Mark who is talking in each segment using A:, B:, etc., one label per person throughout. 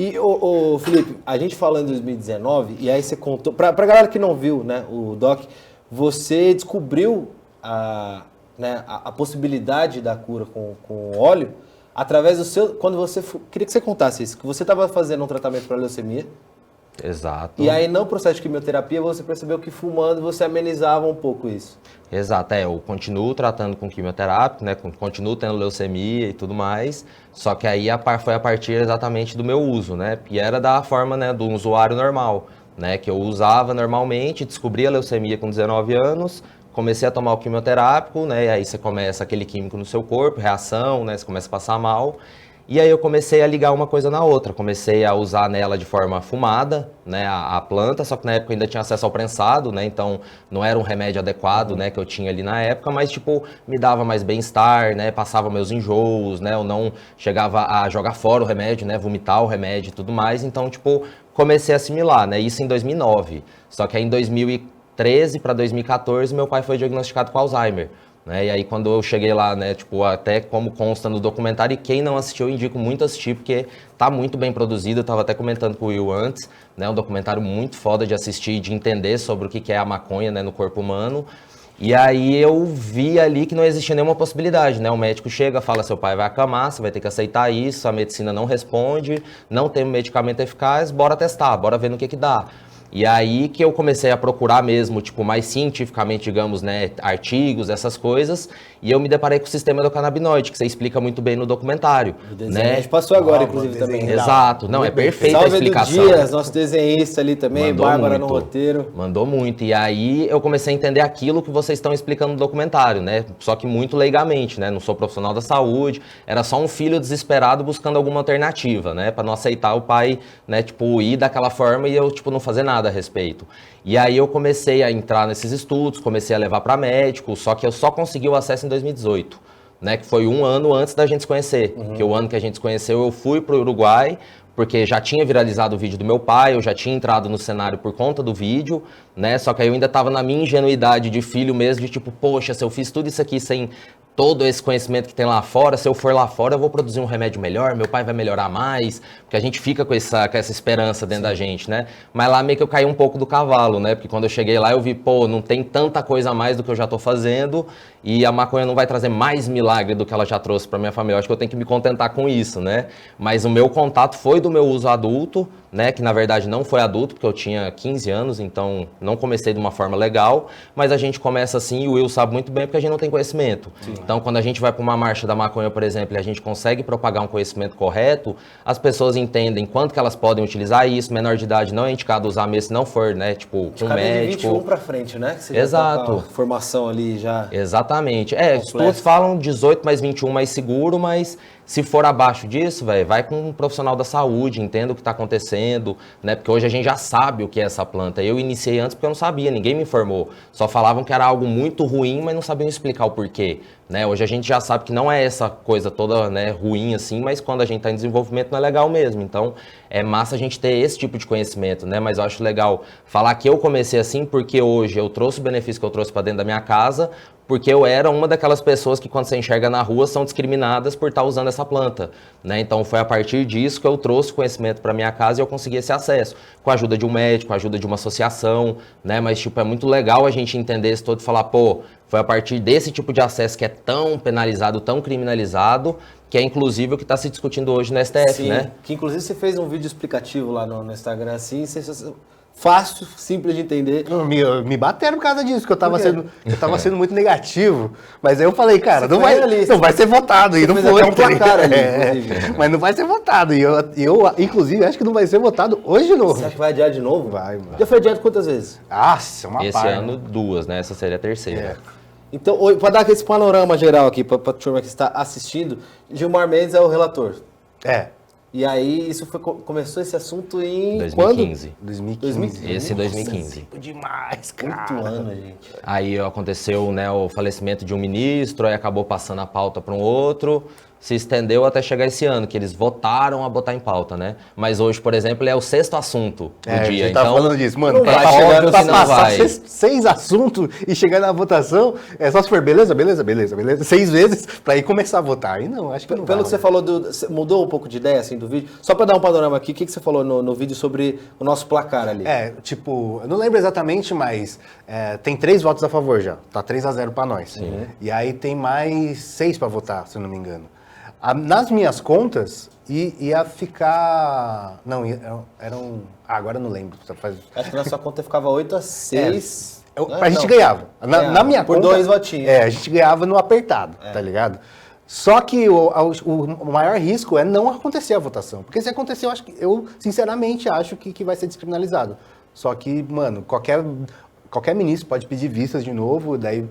A: E, Felipe, a gente falou em 2019, e aí você contou, pra galera que não viu, né, o Doc, você descobriu a possibilidade da cura com óleo através do seu, quando você, queria que você contasse isso, que você estava fazendo um tratamento para leucemia.
B: Exato.
A: E aí, no processo de quimioterapia, você percebeu que fumando você amenizava um pouco isso.
B: Exato, eu continuo tratando com quimioterápico, né, continuo tendo leucemia e tudo mais, só que aí foi a partir exatamente do meu uso, né, e era da forma, né, do usuário normal, né, que eu usava normalmente, descobri a leucemia com 19 anos, comecei a tomar o quimioterápico, né, e aí você começa aquele químico no seu corpo, reação, né, você começa a passar mal. E aí eu comecei a ligar uma coisa na outra, comecei a usar nela de forma fumada, né, a planta, só que na época eu ainda tinha acesso ao prensado, né, então não era um remédio adequado, né, que eu tinha ali na época, mas tipo, me dava mais bem-estar, né, passava meus enjoos, né, eu não chegava a jogar fora o remédio, né, vomitar o remédio e tudo mais, então tipo, comecei a assimilar, né, isso em 2009, só que aí em 2013 para 2014 meu pai foi diagnosticado com Alzheimer. Né? E aí quando eu cheguei lá, né, tipo, até como consta no documentário, e quem não assistiu eu indico muito assistir, porque tá muito bem produzido, eu tava até comentando com o Will antes, né, um documentário muito foda de assistir, de entender sobre o que é a maconha, né, no corpo humano. E aí eu vi ali que não existia nenhuma possibilidade, né, o médico chega, fala, seu pai vai acamar, você vai ter que aceitar isso, a medicina não responde, não tem um medicamento eficaz, bora testar, bora ver no que dá. E aí que eu comecei a procurar mesmo, tipo, mais cientificamente, digamos, né, artigos, essas coisas, e eu me deparei com o sistema do canabinoide, que você explica muito bem no documentário, né?
A: A gente passou agora, inclusive, também.
B: Exato, não, é perfeita a
A: Salve
B: explicação.
A: Edu Dias, nosso desenhista ali também,
B: Mandou
A: Bárbara
B: muito,
A: no roteiro.
B: Mandou muito, e aí eu comecei a entender aquilo que vocês estão explicando no documentário, né? Só que muito leigamente, né? Não sou profissional da saúde, era só um filho desesperado buscando alguma alternativa, né? Para não aceitar o pai, né, tipo, ir daquela forma e eu, tipo, não fazer nada a respeito. E aí eu comecei a entrar nesses estudos, comecei a levar para médico, só que eu só consegui o acesso em 2018, né, que foi um ano antes da gente se conhecer. Porque o ano que a gente se conheceu eu fui para o Uruguai, porque já tinha viralizado o vídeo do meu pai, eu já tinha entrado no cenário por conta do vídeo, né, só que aí eu ainda estava na minha ingenuidade de filho mesmo, de tipo, poxa, se eu fiz tudo isso aqui sem todo esse conhecimento que tem lá fora, se eu for lá fora eu vou produzir um remédio melhor, meu pai vai melhorar mais, porque a gente fica com essa esperança dentro da gente, né? Mas lá meio que eu caí um pouco do cavalo, né? Porque quando eu cheguei lá eu vi, pô, não tem tanta coisa a mais do que eu já tô fazendo e a maconha não vai trazer mais milagre do que ela já trouxe para minha família. Eu acho que eu tenho que me contentar com isso, né? Mas o meu contato foi do meu uso adulto, né, que na verdade não foi adulto, porque eu tinha 15 anos, então não comecei de uma forma legal, mas a gente começa assim, e o Will sabe muito bem, porque a gente não tem conhecimento. Sim. Então, quando a gente vai para uma marcha da maconha, por exemplo, e a gente consegue propagar um conhecimento correto, as pessoas entendem quanto que elas podem utilizar isso, menor de idade não é indicado usar mesmo se não for, né, tipo, com médico.
A: De 21 para frente, né? Que você
B: Exato.
A: Já tá com a formação ali já.
B: Exatamente. Estudos falam 18 mais 21 mais seguro, mas se for abaixo disso, velho, vai com um profissional da saúde, entenda o que está acontecendo, né? Porque hoje a gente já sabe o que é essa planta. Eu iniciei antes porque eu não sabia, ninguém me informou. Só falavam que era algo muito ruim, mas não sabiam explicar o porquê, né? Hoje a gente já sabe que não é essa coisa toda, né, ruim assim, mas quando a gente está em desenvolvimento não é legal mesmo. Então, é massa a gente ter esse tipo de conhecimento, né? Mas eu acho legal falar que eu comecei assim porque hoje eu trouxe o benefício que eu trouxe para dentro da minha casa, porque eu era uma daquelas pessoas que quando você enxerga na rua são discriminadas por estar usando essa planta, né? Então foi a partir disso que eu trouxe conhecimento para minha casa e eu consegui esse acesso, com a ajuda de um médico, com a ajuda de uma associação, né? Mas tipo, é muito legal a gente entender isso todo e falar, pô, foi a partir desse tipo de acesso que é tão penalizado, tão criminalizado, que é inclusive o que está se discutindo hoje no STF,
A: sim,
B: né?
A: Que inclusive você fez um vídeo explicativo lá no Instagram, assim, fácil, simples de entender.
C: Me bateram por causa disso, que eu tava sendo muito negativo. Mas aí eu falei, cara, não vai ser votado. E não foi.
A: Um placar ali,
C: mas não vai ser votado. E eu, inclusive, acho que não vai ser votado hoje de novo.
A: Você acha que vai adiar de novo?
C: Vai.
A: Já foi adiado quantas vezes?
C: Nossa, uma
B: Esse ano, 2, né? Essa seria a terceira.
A: Então, para dar aquele panorama geral aqui, para a turma que está assistindo, Gilmar Mendes é o relator. E aí, isso começou esse assunto em
B: 2015.
A: Quando?
C: 2015.
B: Esse 2015.
C: Nossa, demais, cara.
A: 8 anos, gente.
B: Aí aconteceu, né, o falecimento de um ministro, aí acabou passando a pauta para um outro, se estendeu até chegar esse ano, que eles votaram a botar em pauta, né? Mas hoje, por exemplo, ele é o 6º assunto do dia.
C: A gente
B: então,
C: tá falando disso, mano.
B: é óbvio que não vai.
C: 6 assuntos e chegar na votação, é só se for beleza, 6 vezes, pra aí começar a votar. Aí não, acho que não
A: Pelo
C: vai.
A: que você falou, mudou um pouco de ideia, assim, do vídeo? Só pra dar um panorama aqui, o que você falou no vídeo sobre o nosso placar ali?
C: Tipo, eu não lembro exatamente, mas tem 3 votos a favor já. Tá 3-0 pra nós.
B: Sim.
C: E aí tem mais 6 pra votar, se eu não me engano. Nas minhas contas, ia ficar... Não, eram... agora eu não lembro.
A: Acho que na sua conta ficava 8-6.
C: A gente ganhava. Na minha
A: por
C: conta...
A: 2 votinhos.
C: A gente ganhava no apertado, tá ligado? Só que o maior risco é não acontecer a votação. Porque se acontecer, eu sinceramente acho que vai ser descriminalizado. Só que, mano, qualquer ministro pode pedir vistas de novo, daí...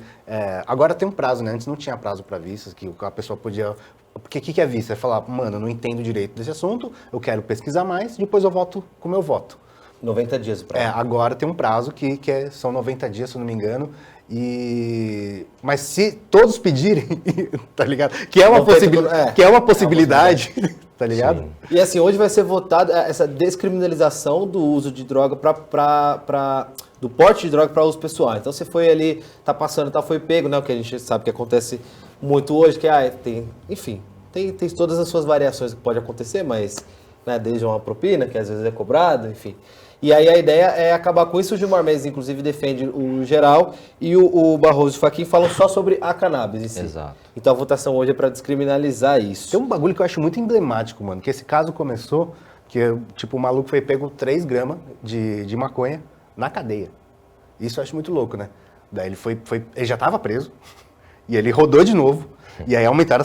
C: agora tem um prazo, né? Antes não tinha prazo para vistas, que a pessoa podia... Porque o que é vista? É falar, mano, eu não entendo direito desse assunto, eu quero pesquisar mais, depois eu voto como eu voto.
A: 90 dias o prazo.
C: Agora tem um prazo que são 90 dias, se eu não me engano. Mas se todos pedirem, tá ligado? Que é uma possibilidade, tá ligado?
B: Sim.
A: E assim, hoje vai ser votada essa descriminalização do uso de droga do porte de droga para uso pessoal. Então você foi ali, tá passando, foi pego, né? O que a gente sabe que acontece muito hoje, que tem todas as suas variações que pode acontecer, mas né, desde uma propina, que às vezes é cobrado, enfim. E aí a ideia é acabar com isso. O Gilmar Mendes, inclusive, defende o geral e o Barroso e o Fachin falam só sobre a cannabis em si.
B: Exato.
A: Então a votação hoje é para descriminalizar isso.
C: Tem um bagulho que eu acho muito emblemático, mano, que esse caso começou, que tipo, o maluco foi pego 3 gramas de maconha na cadeia. Isso eu acho muito louco, né? Daí ele já estava preso, e ele rodou de novo, e aí aumentaram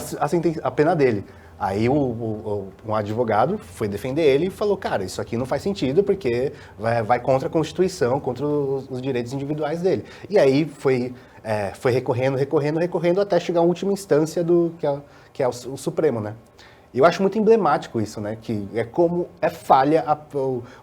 C: a pena dele. Aí um advogado foi defender ele e falou, cara, isso aqui não faz sentido porque vai contra a Constituição, contra os direitos individuais dele. E aí foi recorrendo até chegar à última instância que é o Supremo, né? E eu acho muito emblemático isso, né? Que é como falha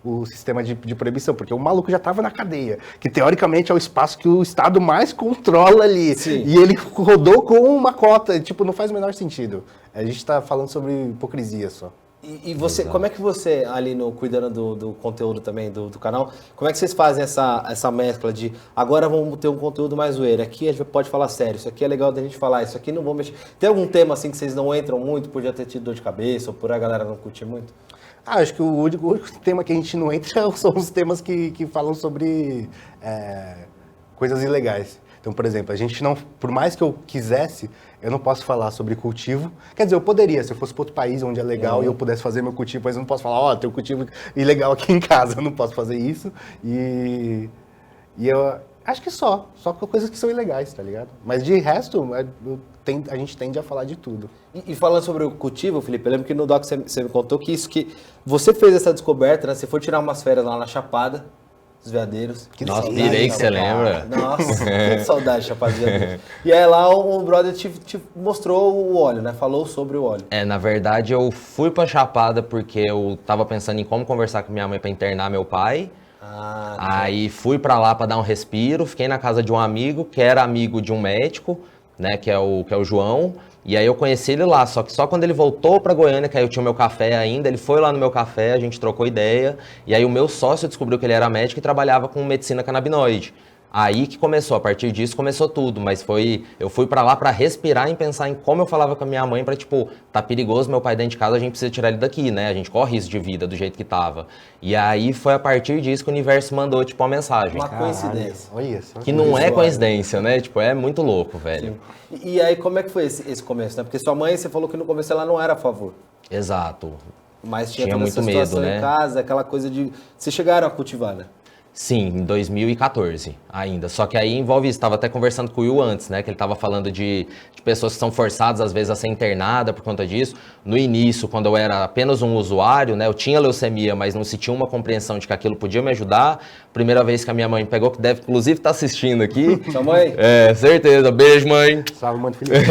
C: o sistema de proibição, porque o maluco já estava na cadeia, que teoricamente é o espaço que o Estado mais controla ali.
A: Sim.
C: E ele rodou com uma cota, tipo, não faz o menor sentido. A gente está falando sobre hipocrisia só.
A: E você, como é que você, ali cuidando do conteúdo também do canal, como é que vocês fazem essa mescla de agora vamos ter um conteúdo mais zoeiro, aqui a gente pode falar sério, isso aqui é legal da gente falar, isso aqui não vamos mexer. Tem algum tema assim que vocês não entram muito por já ter tido dor de cabeça ou por a galera não curtir muito?
C: Acho que o único tema que a gente não entra são os temas que falam sobre coisas ilegais. Então, por exemplo, a gente não, por mais que eu quisesse, eu não posso falar sobre cultivo. Quer dizer, eu poderia, se eu fosse para outro país onde é legal e eu pudesse fazer meu cultivo, mas eu não posso falar, tem um cultivo ilegal aqui em casa, eu não posso fazer isso. E eu acho que só com coisas que são ilegais, tá ligado? Mas de resto, a gente tende a falar de tudo.
A: E falando sobre o cultivo, Felipe, eu lembro que no doc você me contou que você fez essa descoberta, né? Você foi tirar umas férias lá na Chapada dos Veadeiros.
B: Nossa, pirei que você lembra.
A: Nossa, que saudade de Chapada dos Veadeiros. E aí lá o brother te mostrou o óleo, né? Falou sobre o óleo.
B: Na verdade eu fui pra Chapada porque eu tava pensando em como conversar com minha mãe pra internar meu pai. Aí fui pra lá pra dar um respiro, fiquei na casa de um amigo, que era amigo de um médico, né? Que é o João. E aí eu conheci ele lá, só que só quando ele voltou pra Goiânia, que aí eu tinha o meu café ainda, ele foi lá no meu café, a gente trocou ideia, e aí o meu sócio descobriu que ele era médico e trabalhava com medicina canabinoide. Aí que começou, a partir disso começou tudo, mas eu fui pra lá pra respirar e pensar em como eu falava com a minha mãe pra, tipo, tá perigoso meu pai dentro de casa, a gente precisa tirar ele daqui, né? A gente corre risco de vida do jeito que tava. E aí foi a partir disso que o universo mandou, tipo, uma mensagem.
A: Uma coincidência.
C: Olha só.
B: Que não é coincidência, né? Tipo, é muito louco, velho.
A: Sim. E aí como é que foi esse começo, né? Porque sua mãe, você falou que no começo ela não era a favor.
B: Exato.
A: Mas tinha toda
B: muito
A: essa situação
B: medo, né?
A: em casa, aquela coisa de... Vocês chegaram a cultivar, né?
B: Sim, em 2014 ainda. Só que aí envolve isso. Estava até conversando com o Will antes, né? Que ele estava falando de pessoas que são forçadas, às vezes, a ser internada por conta disso. No início, quando eu era apenas um usuário, né? Eu tinha leucemia, mas não se tinha uma compreensão de que aquilo podia me ajudar. Primeira vez que a minha mãe pegou, que deve, inclusive, estar assistindo aqui.
A: Sua mãe?
B: Certeza. Beijo, mãe.
C: Salve, mano, Felipe.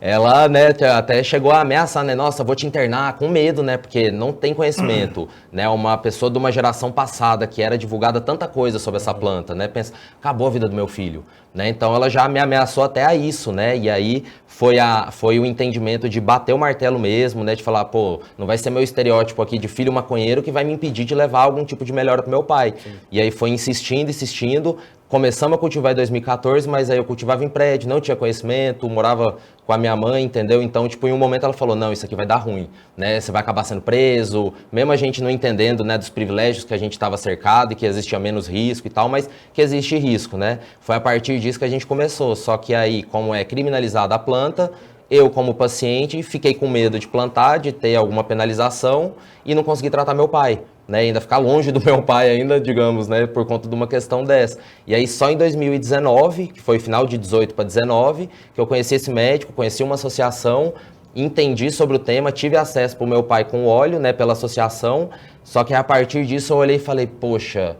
B: Ela, né, até chegou a ameaçar, né? Nossa, vou te internar com medo, né? Porque não tem conhecimento, né? Uma pessoa de uma geração passada que era divulgada divulgada tanta coisa sobre essa planta, né? Pensa, acabou a vida do meu filho, né? Então ela já me ameaçou até a isso, né? E aí foi o entendimento de bater o martelo mesmo, né? De falar, pô, não vai ser meu estereótipo aqui de filho maconheiro que vai me impedir de levar algum tipo de melhora pro meu pai. Sim. E aí foi insistindo. Começamos a cultivar em 2014, mas aí eu cultivava em prédio, não tinha conhecimento, morava com a minha mãe, entendeu? Então, tipo, em um momento ela falou, não, isso aqui vai dar ruim, né? Você vai acabar sendo preso, mesmo a gente não entendendo, né, dos privilégios que a gente estava cercado e que existia menos risco e tal, mas que existe risco, né? Foi a partir disso que a gente começou, só que aí, como é criminalizada a planta, eu, como paciente, fiquei com medo de plantar, de ter alguma penalização e não consegui tratar meu pai, né? Ainda ficar longe do meu pai ainda, digamos, né? Por conta de uma questão dessa. E aí só em 2019, que foi final de 18 para 19, que eu conheci esse médico, conheci uma associação, entendi sobre o tema, tive acesso para o meu pai com óleo, né? Pela associação, só que a partir disso eu olhei e falei, poxa...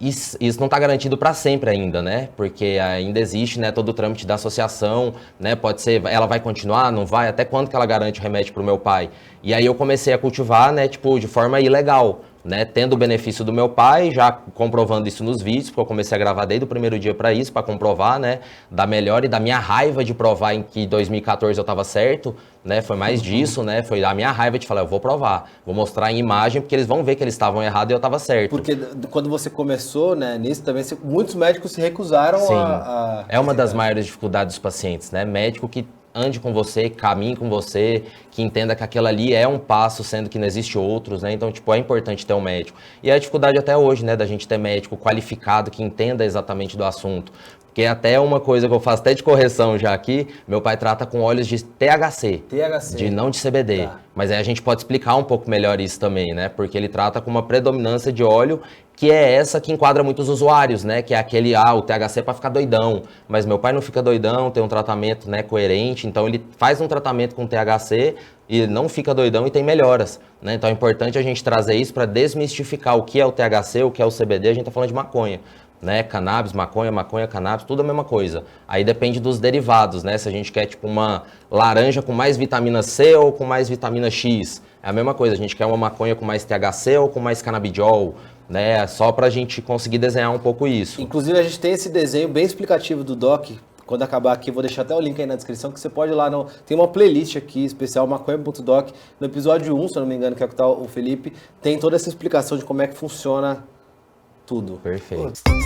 B: Isso não está garantido para sempre ainda, né? Porque ainda existe, né, todo o trâmite da associação, né? Pode ser, ela vai continuar, não vai? Até quando que ela garante o remédio para o meu pai? E aí eu comecei a cultivar, né, tipo, de forma ilegal, né? Tendo o benefício do meu pai, já comprovando isso nos vídeos, porque eu comecei a gravar desde o primeiro dia para isso, para comprovar, né? Da melhora e da minha raiva de provar em que 2014 eu estava certo, né? Foi mais disso, né? Foi a minha raiva de falar, eu vou provar, vou mostrar em imagem, porque eles vão ver que eles estavam errados e eu estava certo.
A: Porque quando você começou, né, nisso também, muitos médicos se recusaram
B: Sim.
A: a...
B: É uma das maiores dificuldades dos pacientes, né? Médico que ande com você, caminhe com você, que entenda que aquilo ali é um passo, sendo que não existe outros, né? Então, tipo, é importante ter um médico. E a dificuldade até hoje, né, da gente ter médico qualificado, que entenda exatamente do assunto. Porque até uma coisa que eu faço até de correção já aqui, meu pai trata com óleos de THC.
A: THC.
B: De não de CBD.
A: Tá.
B: Mas aí a gente pode explicar um pouco melhor isso também, né? Porque ele trata com uma predominância de óleo que é essa que enquadra muitos usuários, né? Que é aquele, o THC para ficar doidão. Mas meu pai não fica doidão, tem um tratamento, né, coerente. Então ele faz um tratamento com THC e não fica doidão e tem melhoras, né? Então é importante a gente trazer isso para desmistificar o que é o THC, o que é o CBD. A gente tá falando de maconha, né? Cannabis, maconha, cannabis, tudo a mesma coisa. Aí depende dos derivados, né? Se a gente quer tipo uma laranja com mais vitamina C ou com mais vitamina X, é a mesma coisa. A gente quer uma maconha com mais THC ou com mais canabidiol, né? Só pra gente conseguir desenhar um pouco isso.
A: Inclusive a gente tem esse desenho bem explicativo do Doc. Quando acabar aqui, vou deixar até o link aí na descrição, que você pode ir lá, tem uma playlist aqui, especial, maconha.doc, no episódio 1, se eu não me engano, que é o que tá o Felipe, tem toda essa explicação de como é que funciona tudo.
B: Perfeito.
A: Pô.